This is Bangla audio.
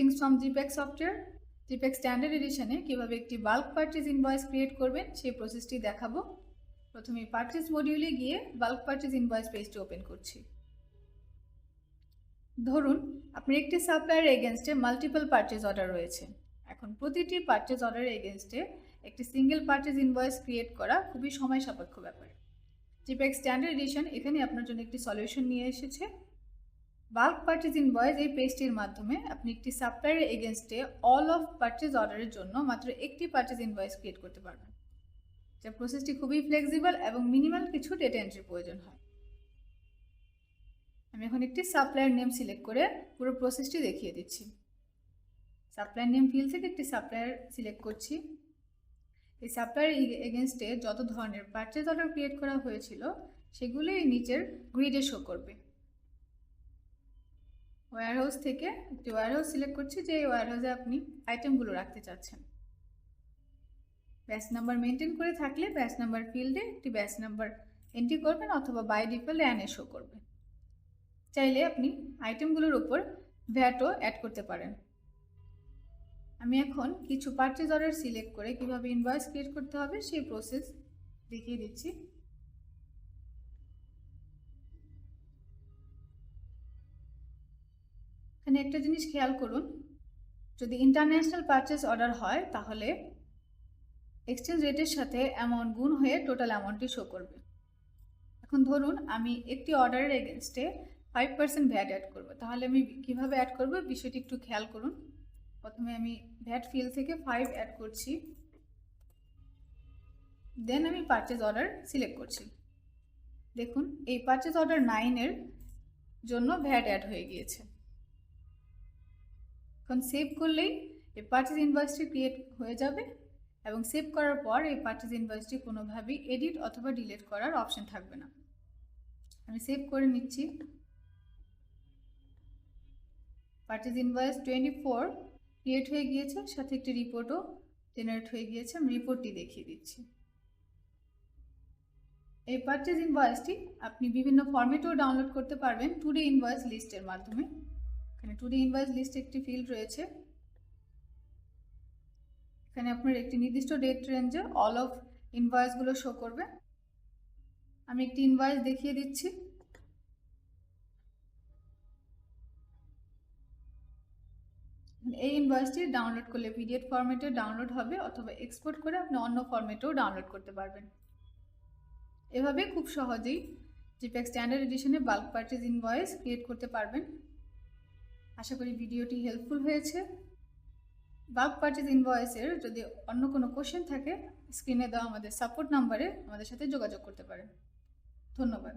থিংস ফ্রম জিপ্যাক সফটওয়্যার জিপ্যাক স্ট্যান্ডার্ড এডিশনে কীভাবে একটি বাল্ক পারচেজ ইনভয়েস ক্রিয়েট করবেন সেই প্রসেসটি দেখাবো। প্রথমে পারচেজ মডিউলে গিয়ে বাল্ক পারচেজ ইনভয়েস পেজটি ওপেন করছি। ধরুন আপনার একটি সাপ্লায়ারের এগেনস্টে মাল্টিপল পারচেজ অর্ডার রয়েছে। এখন প্রতিটি পারচেজ অর্ডারের এগেনস্টে একটি সিঙ্গেল পারচেজ ইনভয়েস ক্রিয়েট করা খুবই সময় সাপেক্ষ ব্যাপার। জিপ্যাক স্ট্যান্ডার্ড এডিশন এখানে আপনার জন্য একটি সলিউশন নিয়ে এসেছে। বাল্ক পারচেজ ইনভয়েস এই পেজটির মাধ্যমে আপনি একটি সাপ্লায়ারের এগেনস্টে অল অফ পারচেজ অর্ডারের জন্য মাত্র একটি পারচেজ ইনভয়েস ক্রিয়েট করতে পারবেন, যা প্রসেসটি খুবই ফ্লেক্সিবল এবং মিনিমাল কিছু ডেটা এন্ট্রি প্রয়োজন হয়। আমি এখন একটি সাপ্লায়ার নেম সিলেক্ট করে পুরো প্রসেসটি দেখিয়ে দিচ্ছি। সাপ্লায়ার নেম ফিল্ড থেকে একটি সাপ্লায়ার সিলেক্ট করছি। এই সাপ্লায়ার এগেনস্টে যত ধরনের পারচেজ অর্ডার ক্রিয়েট করা হয়েছিল সেগুলো এই নিচের গ্রিডে শো করবে। ওয়্যারহাউস থেকে একটি ওয়্যারহাউস সিলেক্ট করছি, যে এই ওয়্যারহাউসে আপনি আইটেমগুলো রাখতে চাচ্ছেন। ব্যাচ নাম্বার মেনটেন করে থাকলে ব্যাচ নাম্বার ফিল্ডে একটি ব্যাচ নাম্বার এন্ট্রি করবেন, অথবা বাই ডিফল্ট অ্যানে শো করবে। চাইলে আপনি আইটেমগুলোর উপর ভ্যাটও অ্যাড করতে পারেন। আমি এখন কিছু পারচেজ অর্ডার সিলেক্ট করে কিভাবে ইনভয়েস ক্রিয়েট করতে হবে সেই প্রসেস দেখিয়ে দিচ্ছি। এখানে একটা জিনিস খেয়াল করুন, যদি ইন্টারন্যাশনাল পারচেজ অর্ডার হয় তাহলে এক্সচেঞ্জ রেটের সাথে অ্যামাউন্ট গুণ হয়ে টোটাল অ্যামাউন্টটি শো করবে। এখন ধরুন আমি একটি অর্ডারের এগেনস্টে 5% ভ্যাট অ্যাড করব, তাহলে আমি কিভাবে অ্যাড করব বিষয়টি একটু খেয়াল করুন। প্রথমে আমি ভ্যাট ফিল্ড থেকে 5 অ্যাড করছি, দেন আমি পারচেজ অর্ডার সিলেক্ট করছি। দেখুন এই পারচেজ অর্ডার 9-এর জন্য ভ্যাট অ্যাড হয়ে গিয়েছে। এখন সেভ করলেই এই পারচেজ ইনভয়েসটি ক্রিয়েট হয়ে যাবে, এবং সেভ করার পর এই পারচেজ ইনভয়েসটি কোনোভাবেই এডিট অথবা ডিলিট করার অপশন থাকবে না। আমি সেভ করে নিচ্ছি। পারচেজ ইনভয়েস 24 ক্রিয়েট হয়ে গিয়েছে, সাথে একটি রিপোর্টও জেনারেট হয়ে গিয়েছে। আমি রিপোর্টটি দেখিয়ে দিচ্ছি। এই পারচেজ ইনভয়েসটি আপনি বিভিন্ন ফরম্যাটেও ডাউনলোড করতে পারবেন 2D ইনভয়েস লিস্টের মাধ্যমে। এখানে 2D ইনভয়েস লিস্ট একটি ফিল্ড রয়েছে। এখানে আপনার একটি নির্দিষ্ট ডেট রেঞ্জে অল অফ ইনভয়েসগুলো শো করবে। আমি একটি ইনভয়েস দেখিয়ে দিচ্ছি। এই ইনভয়েসটি ডাউনলোড করলে পিডিএফ ফরম্যাটে ডাউনলোড হবে, অথবা এক্সপোর্ট করে আপনি অন্য ফরম্যাটেও ডাউনলোড করতে পারবেন। এভাবে খুব সহজেই জিপ্যাক স্ট্যান্ডার্ড এডিশনে বাল্ক পারচেজ ইনভয়েস ক্রিয়েট করতে পারবেন। আশা করি ভিডিওটি হেল্পফুল হয়েছে। বাল্ক পারচেজ ইনভয়েসের যদি অন্য কোনো কোশ্চেন থাকে স্ক্রিনে দেওয়া আমাদের সাপোর্ট নাম্বারে আমাদের সাথে যোগাযোগ করতে পারেন। ধন্যবাদ।